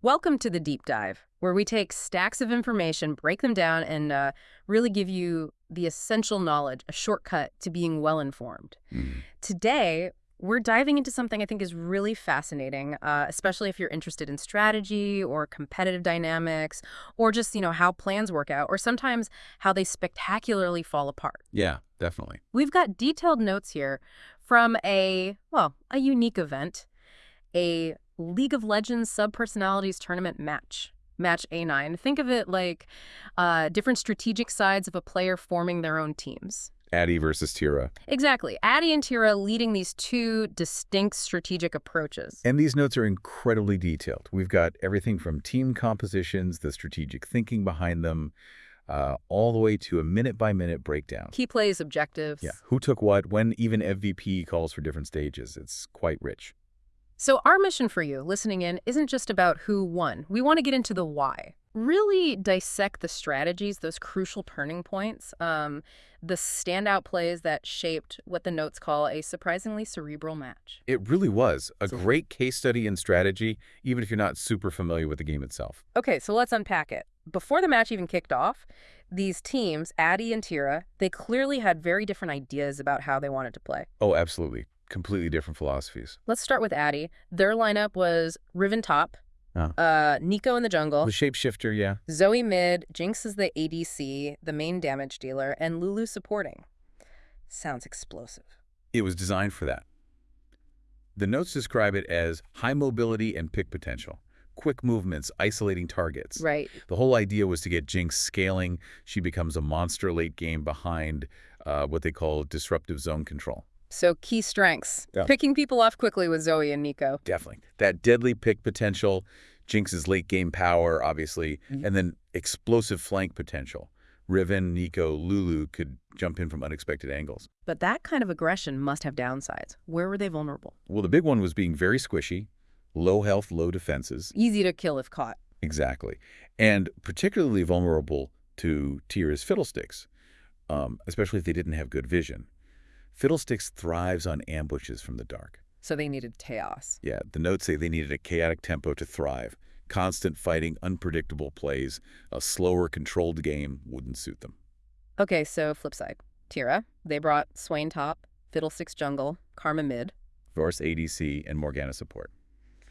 Welcome to the Deep Dive, where we take stacks of information, break them down, and really give you the essential knowledge, a shortcut to being well-informed. Today, we're diving into something I think is really fascinating, especially if you're interested in strategy or competitive dynamics, or just, how plans work out, or sometimes how they spectacularly fall apart. Yeah, definitely. We've got detailed notes here from a unique event, a League of Legends Subpersonalities tournament match. Match A9. Think of it like different strategic sides of a player forming their own teams. Addy versus Tira. Exactly. Addy and Tira leading these two distinct strategic approaches. And these notes are incredibly detailed. We've got everything from team compositions, the strategic thinking behind them, all the way to a minute-by-minute breakdown. Key plays, objectives. Yeah, who took what, when even MVP calls for different stages. It's quite rich. So our mission for you, listening in, isn't just about who won. We want to get into the why. Really dissect the strategies, those crucial turning points, the standout plays that shaped what the notes call a surprisingly cerebral match. It really was a great case study in strategy, even if you're not super familiar with the game itself. Okay, so let's unpack it. Before the match even kicked off, these teams, Addy and Tira, they clearly had very different ideas about how they wanted to play. Oh, absolutely. Completely different philosophies. Let's start with Addy. Their lineup was Riven top, Neeko in the jungle, The shapeshifter, yeah. Zoe mid, Jinx is the ADC, the main damage dealer, and Lulu supporting. Sounds explosive. It was designed for that. The notes describe it as high mobility and pick potential. Quick movements, isolating targets. Right. The whole idea was to get Jinx scaling. She becomes a monster late game behind what they call disruptive zone control. So key strengths. Yeah. Picking people off quickly with Zoe and Neeko. Definitely. That deadly pick potential, Jinx's late game power, obviously, and then explosive flank potential. Riven, Neeko, Lulu could jump in from unexpected angles. But that kind of aggression must have downsides. Where were they vulnerable? Well, the big one was being very squishy, low health, low defenses. Easy to kill if caught. Exactly. And particularly vulnerable to Tira's Fiddlesticks, especially if they didn't have good vision. Fiddlesticks thrives on ambushes from the dark. So they needed chaos. Yeah, the notes say they needed a chaotic tempo to thrive. Constant fighting, unpredictable plays, a slower, controlled game wouldn't suit them. Okay, so flip side. Tira, they brought Swain top, Fiddlesticks jungle, Karma mid. Varus ADC and Morgana support.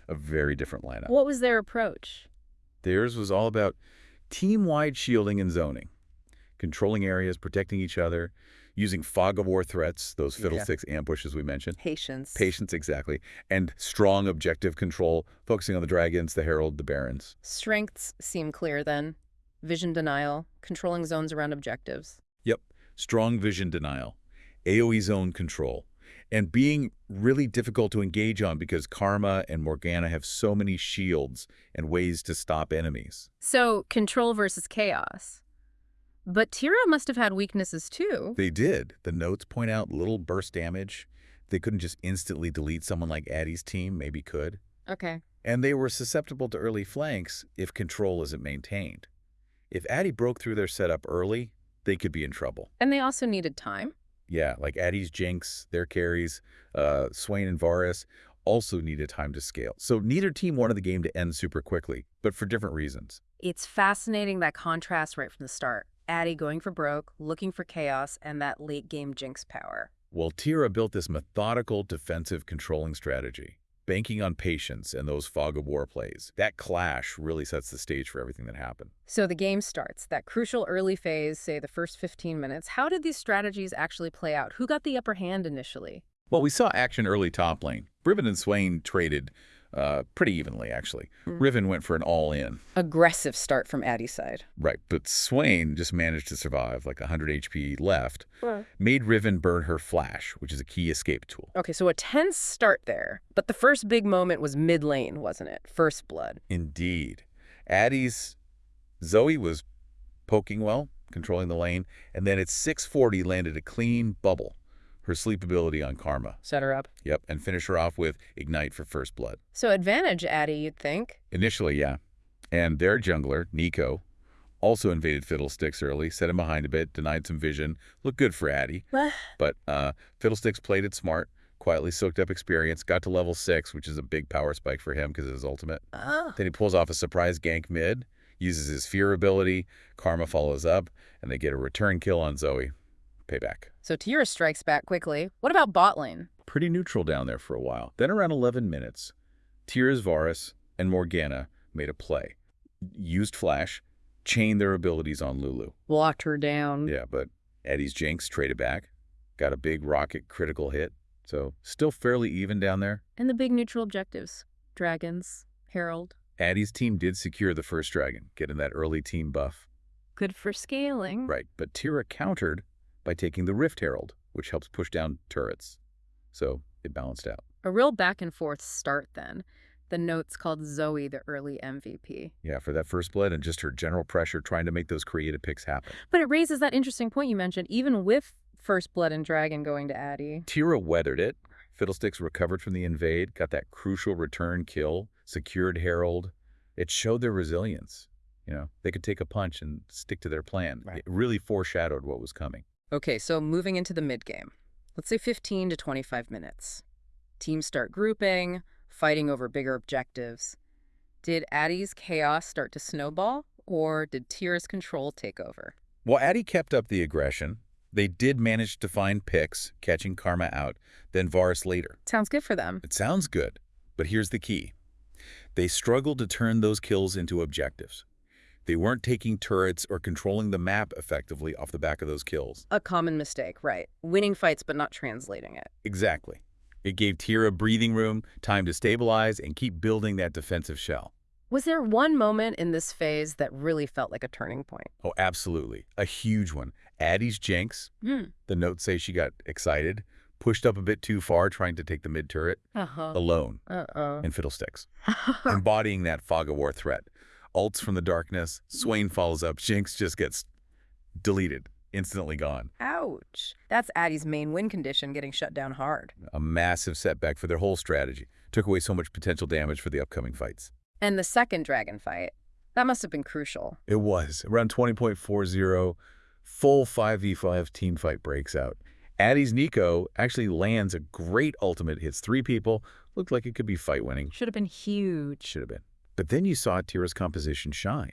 A very different lineup. What was their approach? Theirs was all about team-wide shielding and zoning. Controlling areas, protecting each other, using fog of war threats, those Fiddlesticks ambushes we mentioned. Patience. Patience, exactly. And strong objective control, focusing on the dragons, the herald, the barons. Strengths seem clear then. Vision denial, controlling zones around objectives. Yep. Strong vision denial, AoE zone control, and being really difficult to engage on because Karma and Morgana have so many shields and ways to stop enemies. So control versus chaos. But Tira must have had weaknesses too. They did. The notes point out little burst damage. They couldn't just instantly delete someone like Addy's team, maybe could. Okay. And they were susceptible to early flanks if control isn't maintained. If Addy broke through their setup early, they could be in trouble. And they also needed time. Yeah, like Addy's Jinx, their carries, Swain and Varus also needed time to scale. So neither team wanted the game to end super quickly, but for different reasons. It's fascinating, that contrast right from the start. Addy going for broke, looking for chaos, and that late-game Jinx power. Well, Tira built this methodical defensive controlling strategy, banking on patience and those fog of war plays. That clash really sets the stage for everything that happened. So the game starts, that crucial early phase, say the first 15 minutes. How did these strategies actually play out? Who got the upper hand initially? Well, we saw action early top lane. Riven and Swain traded pretty evenly, actually. Riven went for an all-in. Aggressive start from Addy's side. Right, but Swain just managed to survive, like 100 HP left, made Riven burn her flash, which is a key escape tool. Okay, so a tense start there. But the first big moment was mid-lane, wasn't it? First blood. Indeed. Addy's Zoe was poking well, controlling the lane, and then at 640 landed a clean bubble. Her sleep ability on Karma. Set her up. Yep, and finish her off with Ignite for first blood. So advantage Addy, you'd think. Initially, yeah. And their jungler, Neeko, also invaded Fiddlesticks early, set him behind a bit, denied some vision. Looked good for Addy. But Fiddlesticks played it smart, quietly soaked up experience, got to level 6, which is a big power spike for him because of his ultimate. Oh. Then he pulls off a surprise gank mid, uses his fear ability, Karma follows up, and they get a return kill on Zoe. Payback. So Tira strikes back quickly. What about bot lane? Pretty neutral down there for a while. Then around 11 minutes, Tira's Varus and Morgana made a play. Used Flash, chained their abilities on Lulu. Locked her down. Yeah, but Addy's Jinx traded back, got a big rocket critical hit, so still fairly even down there. And the big neutral objectives. Dragons, Herald. Addy's team did secure the first dragon, getting that early team buff. Good for scaling. Right, but Tira countered by taking the Rift Herald, which helps push down turrets. So it balanced out. A real back and forth start then. The notes called Zoe the early MVP. Yeah, for that first blood and just her general pressure trying to make those creative picks happen. But it raises that interesting point you mentioned, even with first blood and dragon going to Addy. Tira weathered it. Fiddlesticks recovered from the invade, got that crucial return kill, secured Herald. It showed their resilience. You know, they could take a punch and stick to their plan. Right. It really foreshadowed what was coming. Okay, so moving into the mid-game. Let's say 15 to 25 minutes. Teams start grouping, fighting over bigger objectives. Did Addy's chaos start to snowball, or did Tira's control take over? While Addy kept up the aggression, they did manage to find picks, catching Karma out, then Varus later. Sounds good for them. It sounds good, but here's the key. They struggled to turn those kills into objectives. They weren't taking turrets or controlling the map effectively off the back of those kills. A common mistake, right. Winning fights but not translating it. Exactly. It gave Tira breathing room, time to stabilize, and keep building that defensive shell. Was there one moment in this phase that really felt like a turning point? Oh, absolutely. A huge one. Addy's Jinx, the notes say she got excited, pushed up a bit too far trying to take the mid turret, alone, in Fiddlesticks, embodying that fog of war threat. Ults from the darkness, Swain follows up, Jinx just gets deleted, instantly gone. Ouch. That's Addy's main win condition getting shut down hard. A massive setback for their whole strategy. Took away so much potential damage for the upcoming fights. And the second dragon fight, that must have been crucial. It was. Around 20.40, full 5v5 team fight breaks out. Addy's Neeko actually lands a great ultimate, hits 3 people, looked like it could be fight winning. Should have been huge. Should have been. But then you saw Tira's composition shine.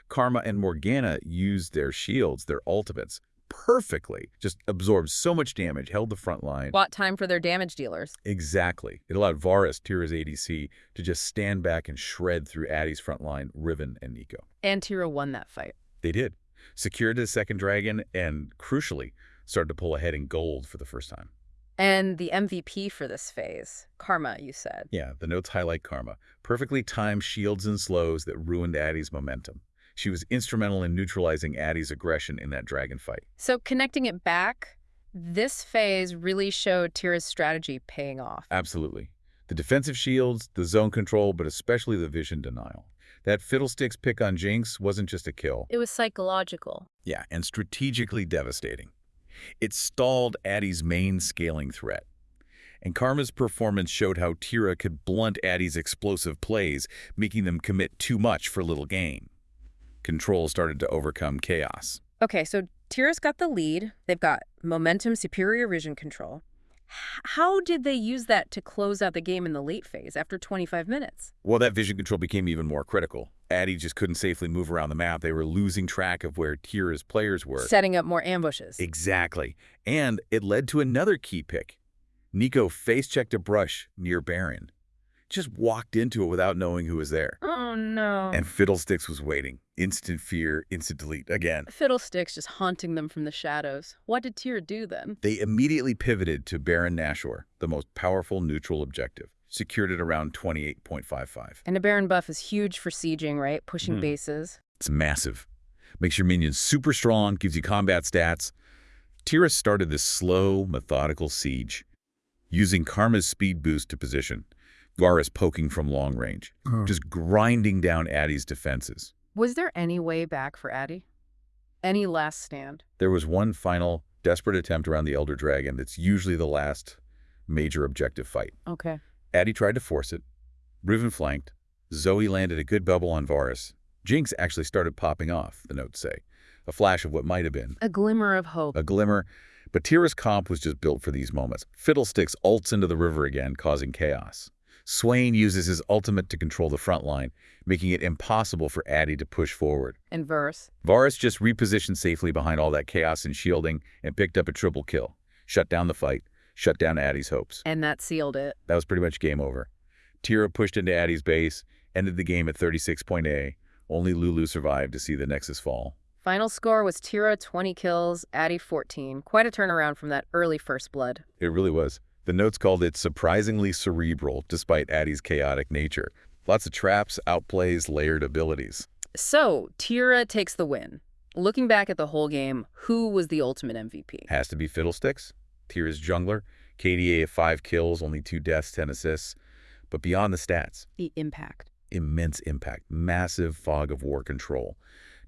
Karma and Morgana used their shields, their ultimates, perfectly. Just absorbed so much damage, held the front line. Bought time for their damage dealers. Exactly. It allowed Varus, Tira's ADC, to just stand back and shred through Addy's front line, Riven and Neeko. And Tira won that fight. They did. Secured the second dragon and, crucially, started to pull ahead in gold for the first time. And the MVP for this phase, Karma, you said. Yeah, the notes highlight Karma. Perfectly timed shields and slows that ruined Addy's momentum. She was instrumental in neutralizing Addy's aggression in that dragon fight. So connecting it back, this phase really showed Tira's strategy paying off. Absolutely. The defensive shields, the zone control, but especially the vision denial. That Fiddlesticks pick on Jinx wasn't just a kill. It was psychological. Yeah, and strategically devastating. It stalled Addy's main scaling threat. And Karma's performance showed how Tira could blunt Addy's explosive plays, making them commit too much for little gain. Control started to overcome chaos. Okay, so Tira's got the lead. They've got momentum, superior vision control. How did they use that to close out the game in the late phase after 25 minutes? Well, that vision control became even more critical. Addy just couldn't safely move around the map. They were losing track of where Tira's players were. Setting up more ambushes. Exactly. And it led to another key pick. Neeko face-checked a brush near Baron. Just walked into it without knowing who was there. Oh, no. And Fiddlesticks was waiting. Instant fear, instant delete again. Fiddlesticks just haunting them from the shadows. What did Tira do then? They immediately pivoted to Baron Nashor, the most powerful neutral objective. Secured it around 28.55. And a Baron buff is huge for sieging, right? Pushing bases. It's massive. Makes your minions super strong, gives you combat stats. Tira started this slow, methodical siege, using Karma's speed boost to position. Varus poking from long range, just grinding down Addy's defenses. Was there any way back for Addy? Any last stand? There was one final, desperate attempt around the Elder Dragon that's usually the last major objective fight. Okay. Addy tried to force it. Riven flanked. Zoe landed a good bubble on Varus. Jinx actually started popping off, the notes say. A flash of what might have been. A glimmer of hope. A glimmer, But Tira's comp was just built for these moments. Fiddlesticks ults into the river again, causing chaos. Swain uses his ultimate to control the front line, making it impossible for Addy to push forward. And Varus? Varus just repositioned safely behind all that chaos and shielding and picked up a triple kill. Shut down the fight, shut down Addy's hopes. And that sealed it. That was pretty much game over. Tira pushed into Addy's base, ended the game at 36.A. Only Lulu survived to see the Nexus fall. Final score was Tira 20 kills, Addy 14. Quite a turnaround from that early first blood. It really was. The notes called it surprisingly cerebral, despite Addy's chaotic nature. Lots of traps, outplays, layered abilities. So, Tira takes the win. Looking back at the whole game, who was the ultimate MVP? Has to be Fiddlesticks. Tira's jungler. KDA of 5 kills, only 2 deaths, 10 assists. But beyond the stats. The impact. Immense impact. Massive fog of war control.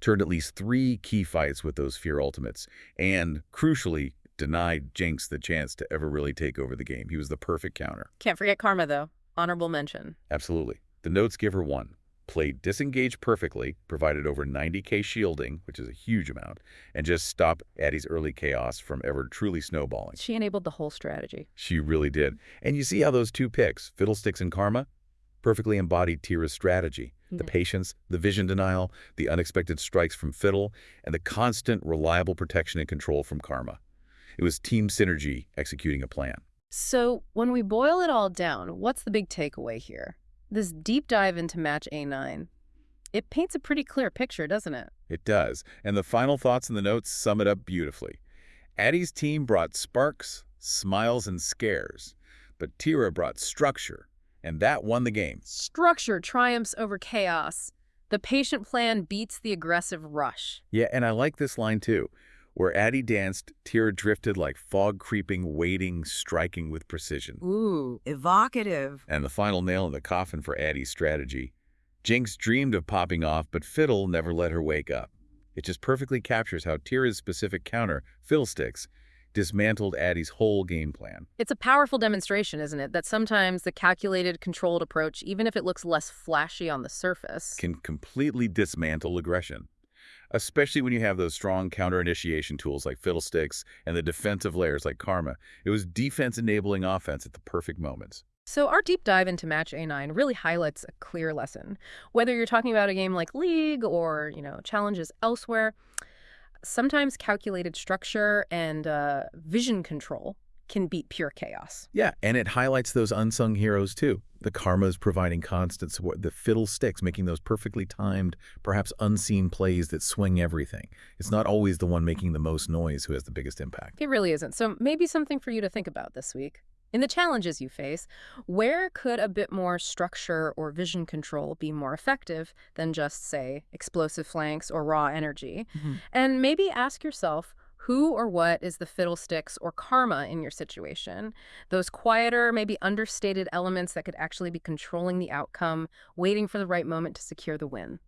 Turned at least 3 key fights with those Fear ultimates. And, crucially, denied Jinx the chance to ever really take over the game. He was the perfect counter. Can't forget Karma, though. Honorable mention. Absolutely. The notes give her 1. Played disengaged perfectly, provided over 90k shielding, which is a huge amount, and just stopped Addy's early chaos from ever truly snowballing. She enabled the whole strategy. She really did. And you see how those 2 picks, Fiddlesticks and Karma, perfectly embodied Tira's strategy. The patience, the vision denial, the unexpected strikes from Fiddle, and the constant, reliable protection and control from Karma. It was team synergy executing a plan. So, when we boil it all down, what's the big takeaway here? This deep dive into match A9, it paints a pretty clear picture, doesn't it? It does, and the final thoughts in the notes sum it up beautifully. Addy's team brought sparks, smiles, and scares, but Tira brought structure, and that won the game. Structure triumphs over chaos. The patient plan beats the aggressive rush. Yeah, and I like this line too. Where Addy danced, Tira drifted like fog creeping, waiting, striking with precision. Ooh, evocative. And the final nail in the coffin for Addy's strategy. Jinx dreamed of popping off, but Fiddle never let her wake up. It just perfectly captures how Tira's specific counter, Fiddlesticks, dismantled Addy's whole game plan. It's a powerful demonstration, isn't it, that sometimes the calculated, controlled approach, even if it looks less flashy on the surface, can completely dismantle aggression. Especially when you have those strong counter-initiation tools like Fiddlesticks and the defensive layers like Karma. It was defense-enabling offense at the perfect moments. So our deep dive into Match A9 really highlights a clear lesson. Whether you're talking about a game like League or, challenges elsewhere, sometimes calculated structure and vision control can beat pure chaos. Yeah, and it highlights those unsung heroes too. The Karmas providing constant support, the Fiddlesticks making those perfectly timed, perhaps unseen plays that swing everything. It's not always the one making the most noise who has the biggest impact. It really isn't. So maybe something for you to think about this week. In the challenges you face, where could a bit more structure or vision control be more effective than just, say, explosive flanks or raw energy? And maybe ask yourself, who or what is the Fiddlesticks or Karma in your situation? Those quieter, maybe understated elements that could actually be controlling the outcome, waiting for the right moment to secure the win.